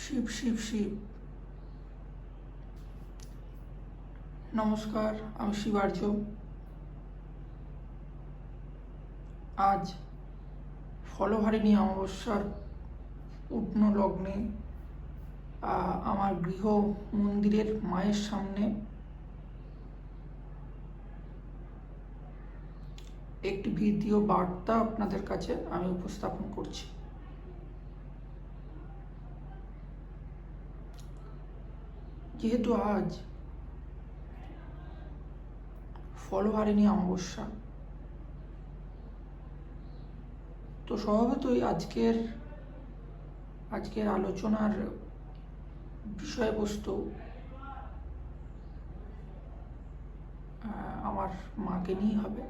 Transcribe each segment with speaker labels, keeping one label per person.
Speaker 1: শিব শিব শিব। নমস্কার, আমি শিবার্য। আজ ফলহারিণী অমাবস্যার পূর্ণ লগ্নে আমার গৃহ মন্দিরের মায়ের সামনে একটি ভিডিও বার্তা আপনাদের কাছে আমি উপস্থাপন করছি। যেহেতু আজ ফলহারিণী অমাবস্যা, তো স্বভাবতই আজকের আলোচনার বিষয়বস্তু আমার মাকে নিয়ে হবে।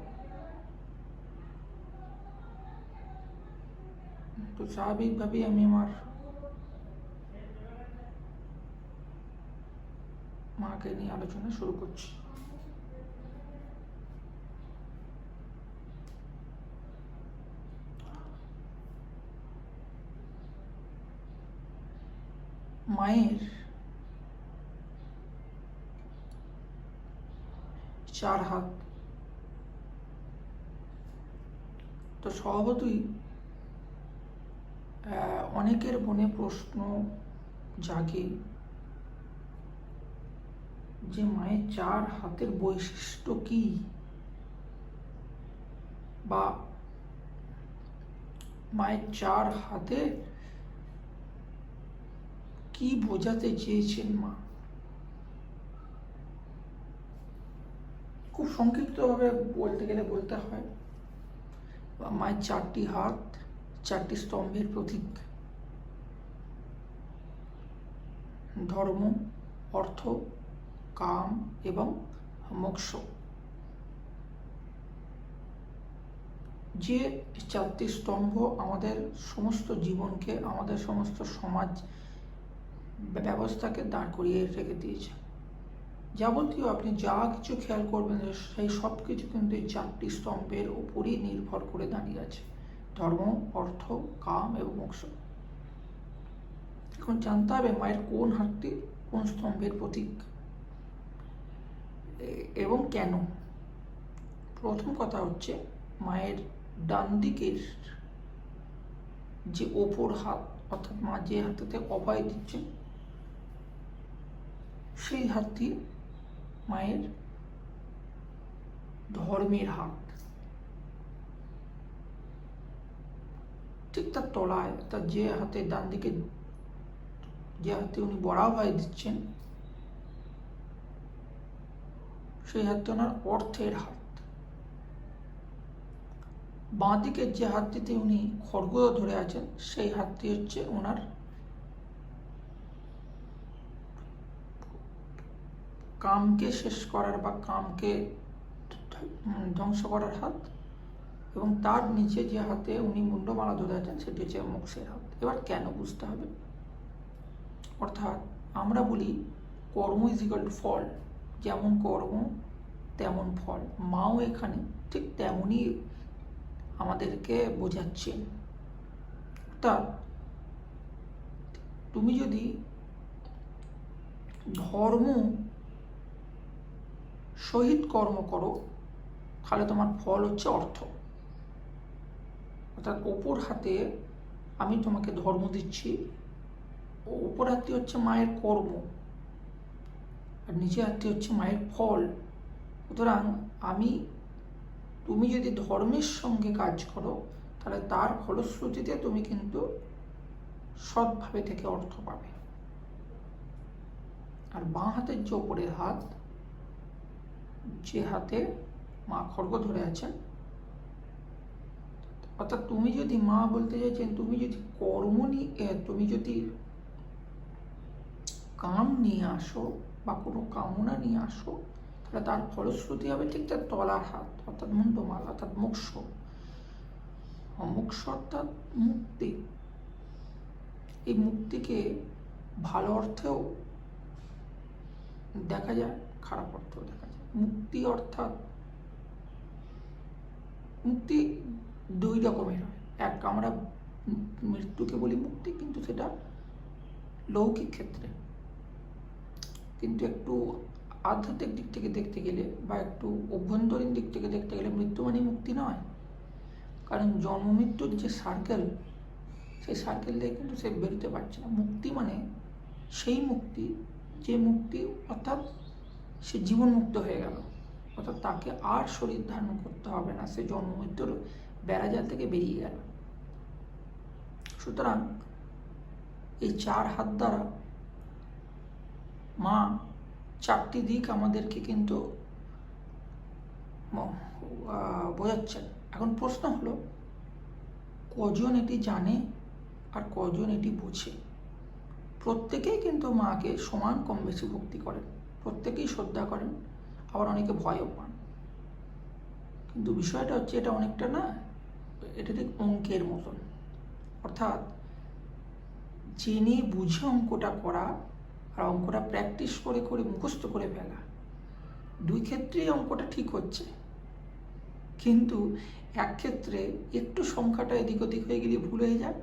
Speaker 1: তো স্বাভাবিকভাবেই আমি আমার মাকে নিয়ে আলোচনা শুরু করছি। মায়ের 4 হাত। তো স্বভাবতই অনেকের মনে প্রশ্ন জাগে যে মায়ের 4 হাতের বৈশিষ্ট্য কি, বা মায়ের 4 হাতে কি বোঝাতে চেয়েছেন মা। খুব সংক্ষিপ্তভাবে বলতে গেলে বলতে হয়, মায়ের 4টি হাত 4টি স্তম্ভের প্রতীক। ধর্ম, অর্থ, কাম এবং মোক্ষ। যে 4টি স্তম্ভ আমাদের সমস্ত জীবনকে, আমাদের সমস্ত সমাজ ব্যবস্থাকে দাঁড় করিয়ে রেখে দিয়েছে। যাবতীয় আপনি যা কিছু খেয়াল করবেন সেই সব কিছু কিন্তু এই 4টি স্তম্ভের উপরই নির্ভর করে দাঁড়িয়ে আছে। ধর্ম, অর্থ, কাম এবং মোক্ষ। এখন জানতে হবে মায়ের কোন হাতটি কোন স্তম্ভের প্রতীক এবং কেন। প্রথম কথা হচ্ছে, মায়ের ডান দিকের যে ওপর হাত, অর্থাৎ মা যে হাতেতে অভয় দিচ্ছেন, সেই হাতটি মায়ের ধর্মের হাত। ঠিক তার তলায়, অর্থাৎ যে হাতে ডান দিকে যে হাতে উনি বরাভয় দিচ্ছেন, সেই হাতটি ওনার অর্থের হাত। বাঁ দিকের যে হাতটিতে উনি খড়গ ধরে আছেন, সেই হাতটি হচ্ছে ওনার কামকে শেষ করার বা কামকে ধ্বংস করার হাত। এবং তার নিচে যে হাতে উনি মুন্ডমালা ধরে আছেন, সেটি হচ্ছে মোক্ষের হাত। এবার কেন বুঝতে হবে। অর্থাৎ আমরা বলি কর্ম ইজ ইকুয়াল টু ফল। যেমন কর্ম তেমন ফল। মাও এখানে ঠিক তেমনই আমাদেরকে বোঝাচ্ছেন। অর্থাৎ তুমি যদি ধর্ম সহিত কর্ম করো, তাহলে তোমার ফল হচ্ছে অর্থ। অর্থাৎ ওপর হাতে আমি তোমাকে ধর্ম দিচ্ছি, ওপর হাতটি হচ্ছে মায়ের কর্ম, আর নিচে হাতটি হচ্ছে মায়ের ফল। সুতরাং তুমি যদি ধর্মের সঙ্গে কাজ করো, তাহলে তার ফলশ্রুতিতে তুমি কিন্তু সৎভাবে থেকে অর্থ পাবে। আর বাঁ হাতের যে ওপরের হাত, যে হাতে মা খড়গ ধরে আছেন, অর্থাৎ তুমি যদি, মা বলতে চাইছেন, তুমি যদি তুমি যদি কাম নিয়ে আসো বা কোনো কামনা নিয়ে আসো, তাহলে তার ফলশ্রুতি হবে ঠিক তার তলার হাত, অর্থাৎ মুন্ডমালা, অর্থাৎ মোক্ষ। মোক্ষ অর্থাৎ মুক্তি। এই মুক্তিকে ভালো অর্থেও দেখা যায়, খারাপ অর্থেও দেখা যায়। মুক্তি অর্থাৎ মুক্তি 2 রকমের হয়। এক, আমরা মৃত্যুকে বলি মুক্তি, কিন্তু সেটা লৌকিক ক্ষেত্রে। কিন্তু একটু আধ্যাত্মিক দিক থেকে দেখতে গেলে বা একটু অভ্যন্তরীণ দিক থেকে দেখতে গেলে মৃত্যু মানে মুক্তি নয়। কারণ জন্ম মৃত্যুর যে সার্কেল, সেই সার্কেল থেকে কিন্তু সে বেরোতে পারছে না। মুক্তি মানে সেই মুক্তি, যে মুক্তি অর্থাৎ সে জীবনমুক্ত হয়ে গেল, অর্থাৎ তাকে আর শরীর ধারণ করতে হবে না, সে জন্ম মৃত্যুর বেড়াজাল থেকে বেরিয়ে গেল। সুতরাং এই 4 হাত দ্বারা মা 4টি দিক আমাদেরকে কিন্তু বোঝাচ্ছেন। এখন প্রশ্ন হলো, কজন এটি জানে আর কজন এটি বোঝে? প্রত্যেকেই কিন্তু মাকে সমান কম বেশি ভক্তি করেন, প্রত্যেকেই শ্রদ্ধা করেন, আবার অনেকে ভয়ও পান। কিন্তু বিষয়টা হচ্ছে, এটা অনেকটা না, এটা ঠিক অঙ্কের মতন। অর্থাৎ জেনে বুঝে অঙ্কটা করা আর অঙ্কটা প্র্যাকটিস করে করে মুখস্থ করে ফেলা, দুই ক্ষেত্রেই অঙ্কটা ঠিক হচ্ছে। কিন্তু এক ক্ষেত্রে একটু সংখ্যাটা এদিক ওদিক হয়ে গেলে ভুল হয়ে যায়,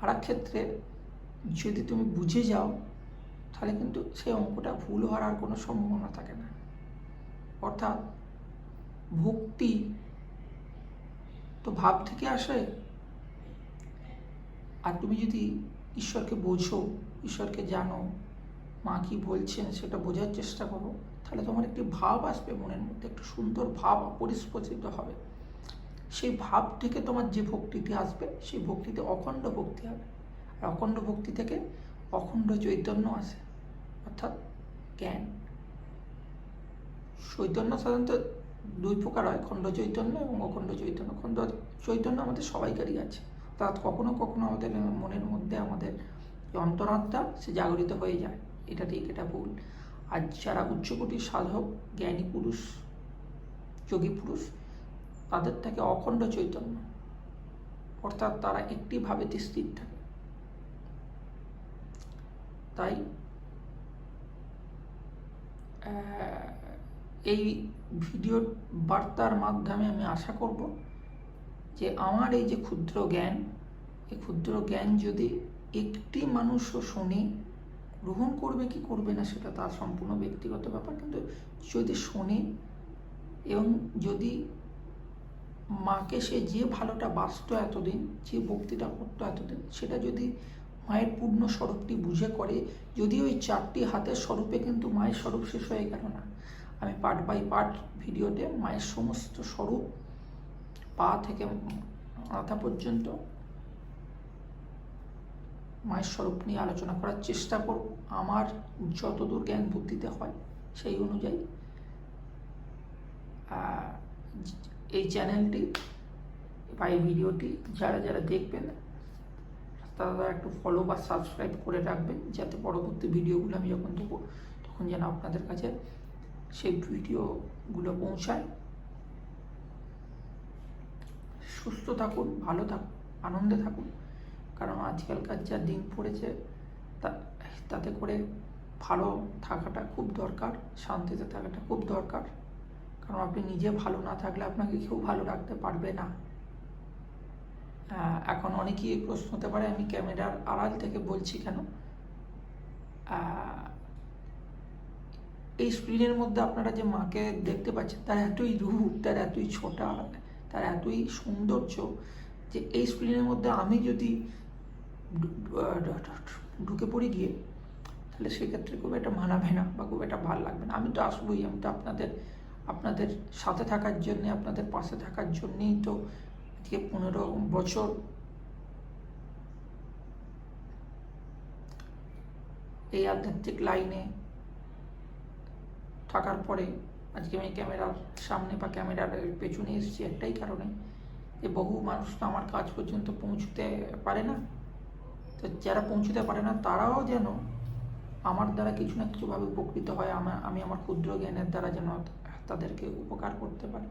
Speaker 1: আর এক ক্ষেত্রে যদি তুমি বুঝে যাও তাহলে কিন্তু সেই অঙ্কটা ভুল হওয়ার আর কোনো সম্ভাবনা থাকে না। অর্থাৎ ভক্তি তো ভাব থেকে আসে, আর তুমি যদি ঈশ্বরকে বোঝো, ঈশ্বরকে জানো, মা কি বলছেন সেটা বোঝার চেষ্টা করো, তাহলে তোমার একটি ভাব আসবে মনের মধ্যে, একটা সুন্দর ভাব পরিস্ফুটিত হবে। সেই ভাব থেকে তোমার যে ভক্তিটি আসবে, সেই ভক্তিতে অখণ্ড ভক্তি হবে। আর অখণ্ড ভক্তি থেকে অখণ্ড চৈতন্য আসে, অর্থাৎ জ্ঞান। চৈতন্য সাধারণত 2 প্রকার হয়, খণ্ড চৈতন্য এবং অখণ্ড চৈতন্য। খণ্ড চৈতন্য আমাদের সবাইকারই আছে, অর্থাৎ কখনো কখনো আমাদের মনের মধ্যে আমাদের যে অন্তরাত্মা সে জাগরিত হয়ে যায়, এটা ঠিক, এটা ভুল। আর যারা উচ্চকোটির সাধক, জ্ঞানী পুরুষ, যোগী পুরুষ, তাদের থাকে অখণ্ড চৈতন্য, অর্থাৎ তারা একটি ভাবেতে স্থির থাকে। তাই এই ভিডিও বার্তার মাধ্যমে আমি আশা করব যে আমার এই যে ক্ষুদ্র জ্ঞান, এই ক্ষুদ্র জ্ঞান যদি একটি মানুষও শোনে, গ্রহণ করবে কি করবে না সেটা তার সম্পূর্ণ ব্যক্তিগত ব্যাপার, কিন্তু যদি শোনে এবং যদি মাকে সে যে ভালোটা বাসত এতদিন, যে ভক্তিটা করতো এতদিন, সেটা যদি মায়ের পূর্ণ স্বরূপটি বুঝে করে, যদি ওই 4টি হাতের স্বরূপে কিন্তু মায়ের স্বরূপ শেষ হয়ে গেল না। আমি পার্ট বাই পার্ট ভিডিওতে মায়ের সমস্ত স্বরূপ, পা থেকে মাথা পর্যন্ত মায়ের স্বরূপ নিয়ে আলোচনা করার চেষ্টা করব, আমার যতদূর জ্ঞান বুদ্ধিতে হয় সেই অনুযায়ী। এই চ্যানেলটি বা এই ভিডিওটি যারা যারা দেখবেন তারা একটু ফলো বা সাবস্ক্রাইব করে রাখবেন, যাতে পরবর্তী ভিডিওগুলো আমি যখন দেবো তখন যেন আপনাদের কাছে সেই ভিডিওগুলো পৌঁছায়। সুস্থ থাকুন, ভালো থাকুন, আনন্দে থাকুন, কারণ আজকালকার যা দিন পড়েছে তাতে করে ভালো থাকাটা খুব দরকার, শান্তিতে থাকাটা খুব দরকার। কারণ আপনি নিজে ভালো না থাকলে আপনাকে কেউ ভালো রাখতে পারবে না। এখন অনেকেই প্রশ্ন হতে পারে আমি ক্যামেরার আড়াল থেকে বলছি কেন। এই স্ক্রিনের মধ্যে আপনারা যে মাকে দেখতে পাচ্ছেন, তার এতই রূপ, তার এতই ছোটা, তার এতই সৌন্দর্য, যে এই স্ক্রিনের মধ্যে আমি যদি ঢুকে পড়ি গিয়ে, তাহলে সেক্ষেত্রে খুব একটা মানাবে না বা খুব একটা ভালো লাগবে না। আমি তো আসবোই, আমি তো আপনাদের সাথে থাকার জন্যে, আপনাদের পাশে থাকার জন্যেই তো আজকে 15 বছর এই আধ্যাত্মিক লাইনে থাকার পরে আজকে আমি ক্যামেরার সামনে বা ক্যামেরার পেছনে এসেছি একটাই কারণে, যে বহু মানুষ তো আমার কাজ পর্যন্ত পৌঁছতে পারে না। তো যারা পৌঁছতে পারে না তারাও যেন আমার দ্বারা কিছু না কিছুভাবে উপকৃত হয়, আমি আমার ক্ষুদ্র জ্ঞানের দ্বারা যেন তাদেরকে উপকার করতে পারি,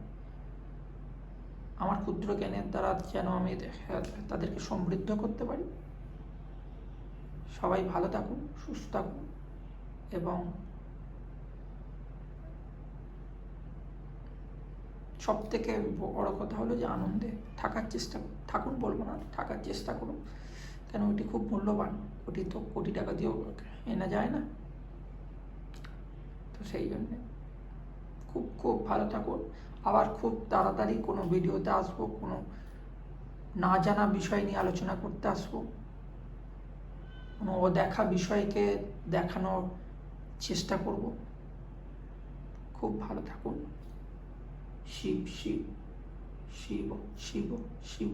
Speaker 1: আমার ক্ষুদ্র জ্ঞানের দ্বারা যেন আমি তাদেরকে সমৃদ্ধ করতে পারি। সবাই ভালো থাকুন, সুস্থ থাকুন, এবং সব থেকে বড় কথা হলো যে আনন্দে থাকার চেষ্টা থাকুন, বলবো না, থাকার চেষ্টা করুন। কেন ওটি খুব মূল্যবান, ওটি তো কোটি টাকা দিয়েও এনা যায় না। তো সেই জন্যে খুব খুব ভালো থাকুন। আবার খুব তাড়াতাড়ি কোনো ভিডিওতে আসবো, কোনো না জানা বিষয় নিয়ে আলোচনা করতে আসবো, কোনো অদেখা বিষয়কে দেখানোর চেষ্টা করব। খুব ভালো থাকুন। শিব শিব শিব শিব শিব।